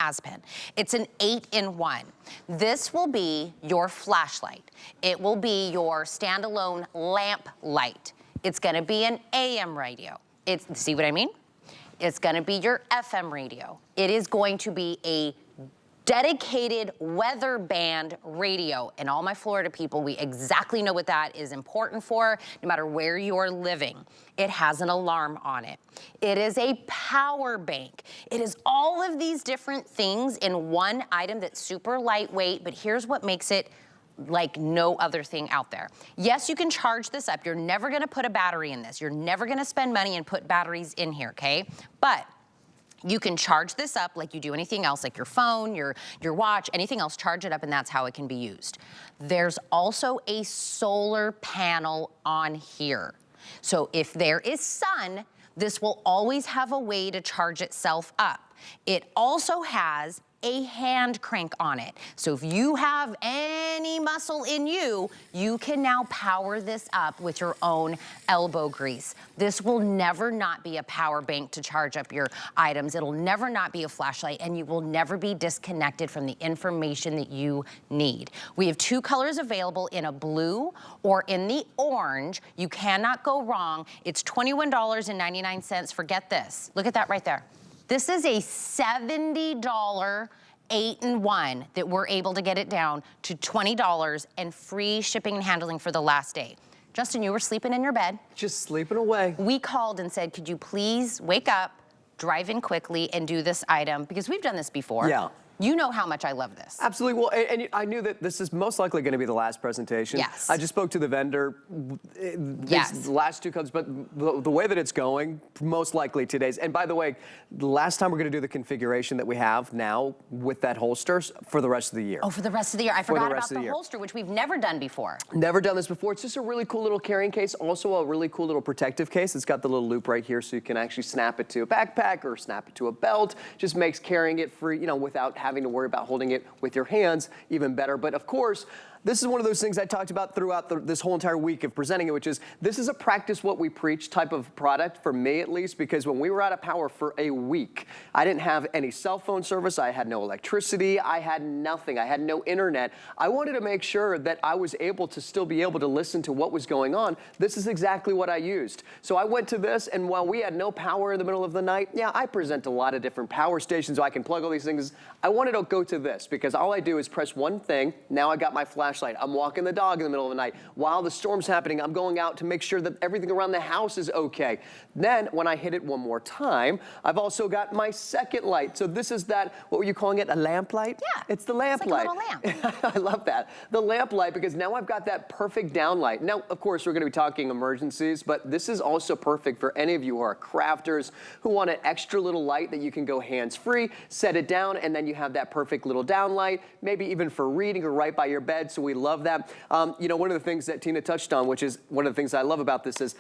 Azpen. It's an 8-in-1. This will be your flashlight. It will be your standalone lamp light. It's gonna be an AM radio. See what I mean? It's gonna be your FM radio. It is going to be a dedicated Weatherband radio. And all my Florida people, we exactly know what that is important for, no matter where you're living. It has an alarm on it. It is a power bank. It is all of these different things in one item that's super lightweight, but here's what makes it like no other thing out there. Yes, you can charge this up. You're never gonna put a battery in this. You're never gonna spend money and put batteries in here, okay? But you can charge this up like you do anything else, like your phone, your watch, anything else, charge it up, and that's how it can be used. There's also a solar panel on here. So if there is sun, this will always have a way to charge itself up. It also has a hand crank on it. So if you have any muscle in you, you can now power this up with your own elbow grease. This will never not be a power bank to charge up your items. It'll never not be a flashlight, and you will never be disconnected from the information that you need. We have 2 colors available, in a blue or in the orange. You cannot go wrong. It's $21.99. Forget this. Look at that right there. This is a $70 8-in-1 that we're able to get it down to $20 and free shipping and handling for the last day. Justin, you were sleeping in your bed. Just sleeping away. We called and said, could you please wake up, drive in quickly, and do this item? Because we've done this before. Yeah. You know how much I love this. Absolutely. Well, and I knew that this is most likely going to be the last presentation. Yes. I just spoke to the vendor. Yes. The last 2 comes, but the way that it's going, most likely today's. And by the way, the last time we're going to do the configuration that we have now with that holster for the rest of the year. Oh, for the rest of the year. I forgot about the holster, which we've never done before. Never done this before. It's just a really cool little carrying case. Also a really cool little protective case. It's got the little loop right here so you can actually snap it to a backpack or snap it to a belt. Just makes carrying it free, you know, without having to worry about holding it with your hands even better. But of course, this is one of those things I talked about throughout this whole entire week of presenting it, which is this is a practice what we preach type of product, for me at least, because when we were out of power for a week, I didn't have any cell phone service, I had no electricity, I had nothing, I had no internet. I wanted to make sure that I was able to still be able to listen to what was going on. This is exactly what I used. So I went to this, and while we had no power in the middle of the night, yeah, I present a lot of different power stations so I can plug all these things. I wanted to go to this because all I do is press one thing. Now I got my flashlight. I'm walking the dog in the middle of the night. While the storm's happening, I'm going out to make sure that everything around the house is okay. Then when I hit it one more time, I've also got my second light. So this is that, what were you calling it, a lamp light? Yeah. It's the lamp light. It's like a little lamp. I love that. The lamp light, because now I've got that perfect down light. Now, of course, we're going to be talking emergencies, but this is also perfect for any of you who are crafters who want an extra little light that you can go hands-free, set it down, and then you have that perfect little down light, maybe even for reading or right by your bed. So we love that. You know, one of the things that Tina touched on, which is one of the things I love about this, is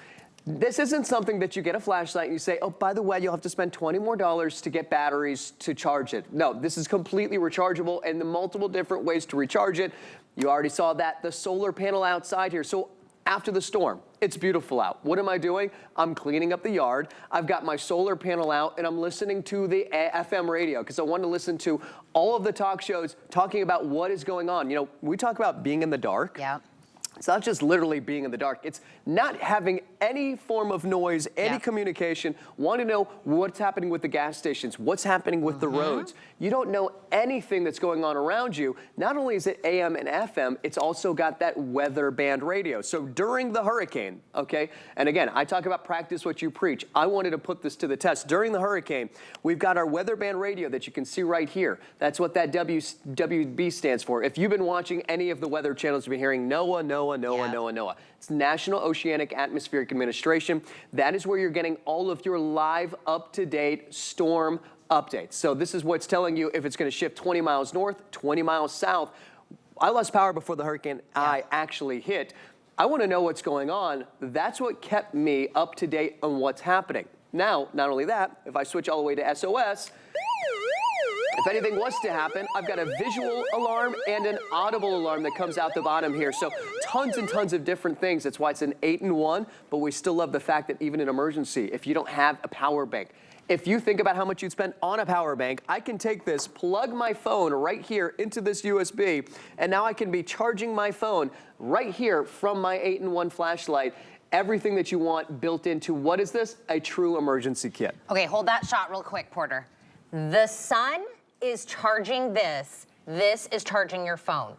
this isn't something that you get a flashlight and you say, oh, by the way, you'll have to spend $20 more to get batteries to charge it. No, this is completely rechargeable, and the multiple different ways to recharge it. You already saw that, the solar panel outside here. So after the storm, it's beautiful out. What am I doing? I'm cleaning up the yard. I've got my solar panel out, and I'm listening to the FM radio because I want to listen to all of the talk shows talking about what is going on. You know, we talk about being in the dark. Yeah. It's not just literally being in the dark. It's not having any form of noise, any communication. Want to know what's happening with the gas stations, what's happening with the roads. You don't know anything that's going on around you. Not only is it AM and FM, it's also got that Weatherband radio. So during the hurricane, okay, and again, I talk about practice what you preach. I wanted to put this to the test. During the hurricane, we've got our Weatherband radio that you can see right here. That's what that WB stands for. If you've been watching any of the weather channels, you've been hearing NOAA. It's National Oceanic Atmospheric Administration. That is where you're getting all of your live, up-to-date storm updates. So this is what's telling you if it's going to shift 20 miles north, 20 miles south. I lost power before the hurricane I actually hit. I want to know what's going on. That's what kept me up to date on what's happening. Now, not only that, if I switch all the way to SOS, if anything was to happen, I've got a visual alarm and an audible alarm that comes out the bottom here. So tons and tons of different things. That's why it's an 8-in-1, but we still love the fact that even in emergency, if you don't have a power bank, If you think about how much you'd spend on a power bank, I can take this, plug my phone right here into this USB, and now I can be charging my phone right here from my 8-in-1 flashlight. Everything that you want built into, what is this? A true emergency kit. Okay, hold that shot real quick, Porter. The sun is charging this. This is charging your phone.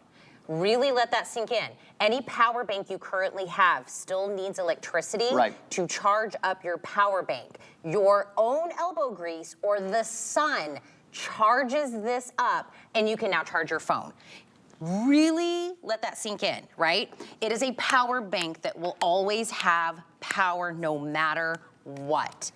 Really let that sink in. Any power bank you currently have still needs electricity to charge up your power bank. Your own elbow grease or the sun charges this up, and you can now charge your phone. Really let that sink in, right? It is a power bank that will always have power no matter what.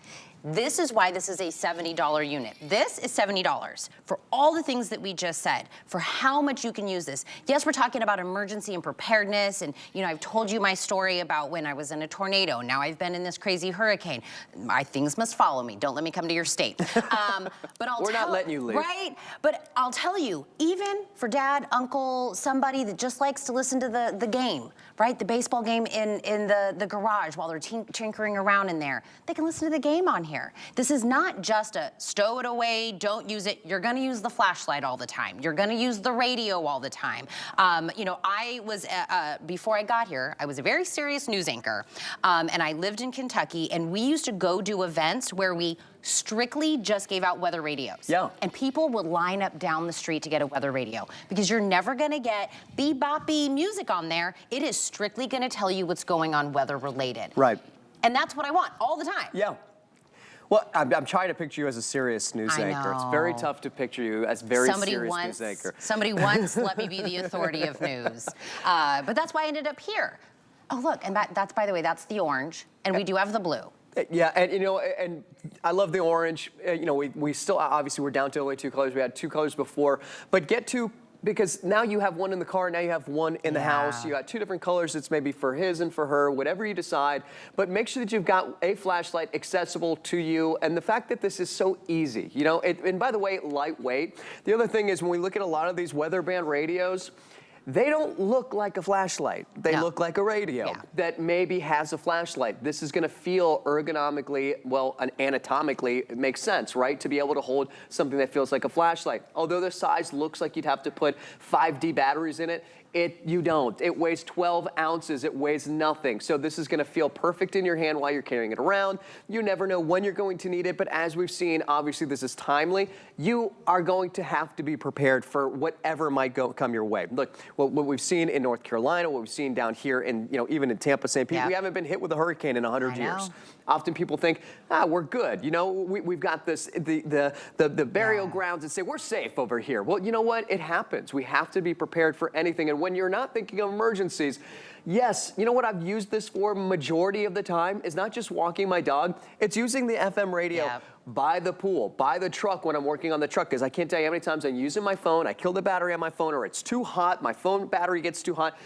This is why this is a $70 unit. This is $70 for all the things that we just said, for how much you can use this. Yes, we're talking about emergency and preparedness, and I've told you my story about when I was in a tornado. Now I've been in this crazy hurricane. My things must follow me. Don't let me come to your state. But we're not letting you leave. Right? But I'll tell you, even for dad, uncle, somebody that just likes to listen to the game, right? The baseball game in the garage while they're tinkering around in there. They can listen to the game on here. This is not just a stow it away, don't use it. You're gonna use the flashlight all the time. You're gonna use the radio all the time. I was, before I got here, I was a very serious news anchor, and I lived in Kentucky, and we used to go do events where we strictly just gave out weather radios. Yeah. And people would line up down the street to get a weather radio because you're never gonna get bee-boppy music on there. It is strictly gonna tell you what's going on weather related. Right. And that's what I want all the time. Yeah. Well, I'm trying to picture you as a serious news anchor. It's very tough to picture you as very serious news anchor. Somebody once let me be the authority of news. But that's why I ended up here. Oh, look, and that's, by the way, that's the orange, and we do have the blue. Yeah, and and I love the orange. We still, obviously, we're down to only 2 colors. We had 2 colors before, but because now you have one in the car, now you have one in the house. You got 2 different colors. It's maybe for his and for her, whatever you decide. But make sure that you've got a flashlight accessible to you. And the fact that this is so easy, and by the way, lightweight. The other thing is when we look at a lot of these Weatherband radios, they don't look like a flashlight. They look like a radio that maybe has a flashlight. This is gonna feel ergonomically, well, anatomically, it makes sense, right? To be able to hold something that feels like a flashlight. Although the size looks like you'd have to put 5D batteries in it, you don't. It weighs 12 ounces. It weighs nothing. So this is gonna feel perfect in your hand while you're carrying it around. You never know when you're going to need it, but as we've seen, obviously this is timely. You are going to have to be prepared for whatever might come your way. Look, what we've seen in North Carolina, what we've seen down here in, even in Tampa, St. Pete, we haven't been hit with a hurricane in 100 years. Often people think, we're good. We've got the burial grounds and say, we're safe over here. Well, you know what? It happens. We have to be prepared for anything. And when you're not thinking of emergencies, yes, you know what I've used this for majority of the time is not just walking my dog, it's using the FM radio by the pool, by the truck when I'm working on the truck, because I can't tell you how many times I'm using my phone, I kill the battery on my phone, or it's too hot, my phone battery gets too hot.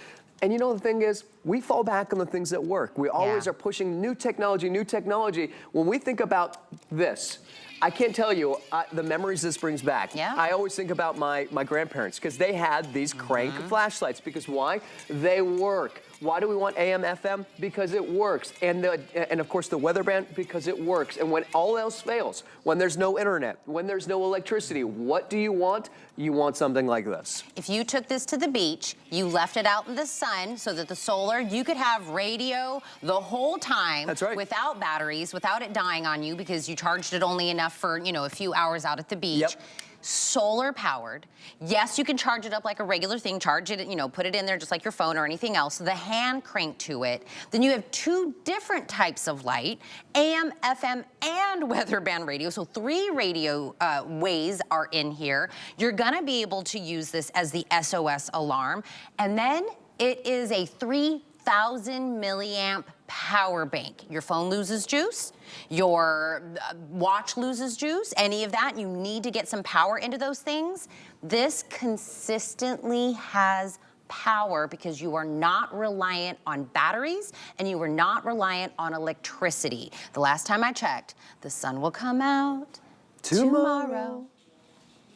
And the thing is, we fall back on the things that work. We always are pushing new technology, new technology. When we think about this, I can't tell you the memories this brings back. I always think about my grandparents because they had these crank flashlights. Because why? They work. Why do we want AM, FM? Because it works. And of course the Weatherband, because it works. And when all else fails, when there's no internet, when there's no electricity, what do you want? You want something like this. If you took this to the beach, you left it out in the sun so that the solar, you could have radio the whole time. That's right. Without batteries, without it dying on you because you charged it only enough for, a few hours out at the beach. Solar powered. Yes, you can charge it up like a regular thing, charge it, put it in there just like your phone or anything else. The hand crank to it. Then you have 2 different types of light, AM, FM, and Weatherband radio. So 3 radio ways are in here. You're gonna be able to use this as the SOS alarm. And then it is a 3,000 milliamp power bank. Your phone loses juice, your watch loses juice, any of that, you need to get some power into those things. This consistently has power because you are not reliant on batteries and you are not reliant on electricity. The last time I checked, the sun will come out tomorrow.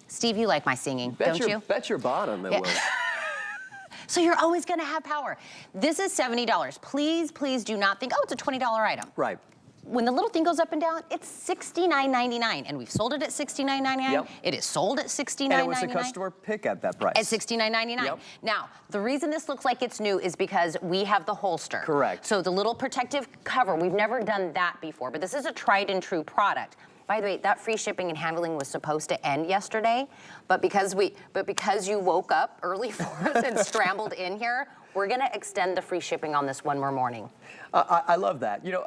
Steve, you like my singing, don't you? Bet your bottom it will. So you're always gonna have power. This is $70. Please, please do not think, oh, it's a $20 item. Right. when the little thing goes up and down, it's $69.99, and we've sold it at $69.99. Yep. It is sold at $69.99. And it was a customer pick at that price. At $69.99. Yep. Now, the reason this looks like it's new is because we have the holster. Correct. So the little protective cover, we've never done that before, but this is a tried and true product. By the way, that free shipping and handling was supposed to end yesterday, but because you woke up early for us and scrambled in here, we're gonna extend the free shipping on this one more morning. I love that. You know,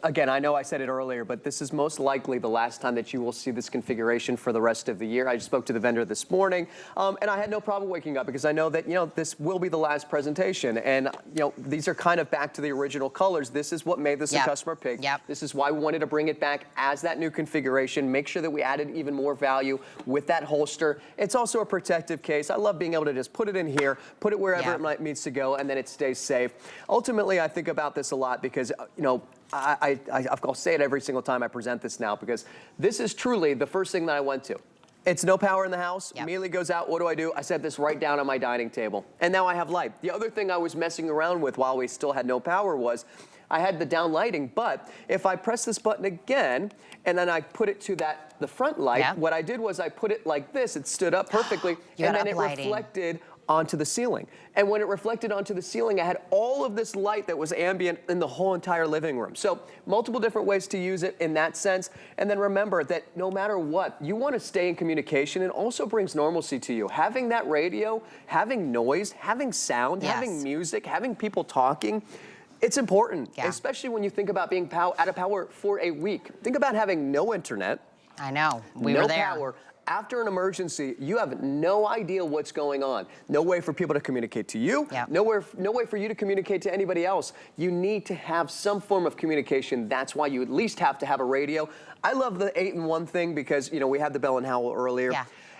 again, I know I said it earlier, but this is most likely the last time that you will see this configuration for the rest of the year. I just spoke to the vendor this morning, and I had no problem waking up because I know that, you know, this will be the last presentation. And, you know, these are kind of back to the original colors. This is what made this a customer pick. Yep. This is why we wanted to bring it back as that new configuration, make sure that we added even more value with that holster. It's also a protective case. I love being able to just put it in here, put it wherever it needs to go, and then it stays safe. Ultimately, I think about this a lot because, you know, I'll say it every single time I present this now because this is truly the first thing that I went to. It's no power in the house, immediately goes out, what do? I set this right down on my dining table, and now I have light. The other thing I was messing around with while we still had no power was I had the down lighting, but if I press this button again, and then I put it to the front light, what I did was I put it like this, it stood up perfectly, and then it reflected onto the ceiling. And when it reflected onto the ceiling, I had all of this light that was ambient in the whole entire living room. So multiple different ways to use it in that sense. And then remember that no matter what, you want to stay in communication, and also brings normalcy to you. Having that radio, having noise, having sound, having music, having people talking, it's important, especially when you think about being out of power for a week. Think about having no internet. I know, we were there. No power. After an emergency, you have no idea what's going on. No way for people to communicate to you. No way for you to communicate to anybody else. You need to have some form of communication. That's why you at least have to have a radio. I love the 8-in-1 thing because, you know, we had the Bell and Howell earlier.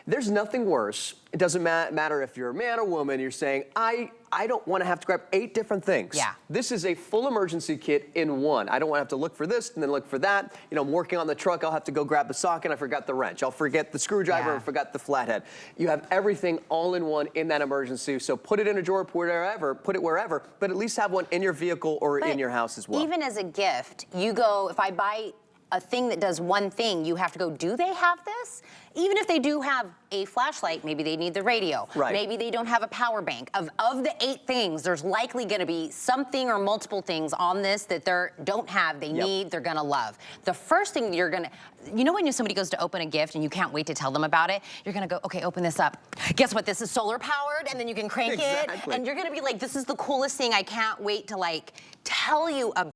There's nothing worse. It doesn't matter if you're a man or woman, you're saying, I don't want to have to grab 8 different things. This is a full emergency kit in one. I don't want to have to look for this and then look for that. You know, I'm working on the truck, I'll have to go grab the socket, I forgot the wrench. I'll forget the screwdriver, I forgot the flathead. You have everything all in one in that emergency, so put it in a drawer, put it wherever, but at least have one in your vehicle or in your house as well. Even as a gift, you go, if I buy a thing that does one thing, you have to go, do they have this? Even if they do have a flashlight, maybe they need the radio. Maybe they don't have a power bank. Of the 8 things, there's likely gonna be something or multiple things on this that they don't have, they need, they're gonna love. The first thing you're gonna, you know when somebody goes to open a gift and you can't wait to tell them about it, you're gonna go, okay, open this up. Guess what, this is solar powered, and then you can crank it, and you're gonna be like, this is the coolest thing, I can't wait to like tell you about.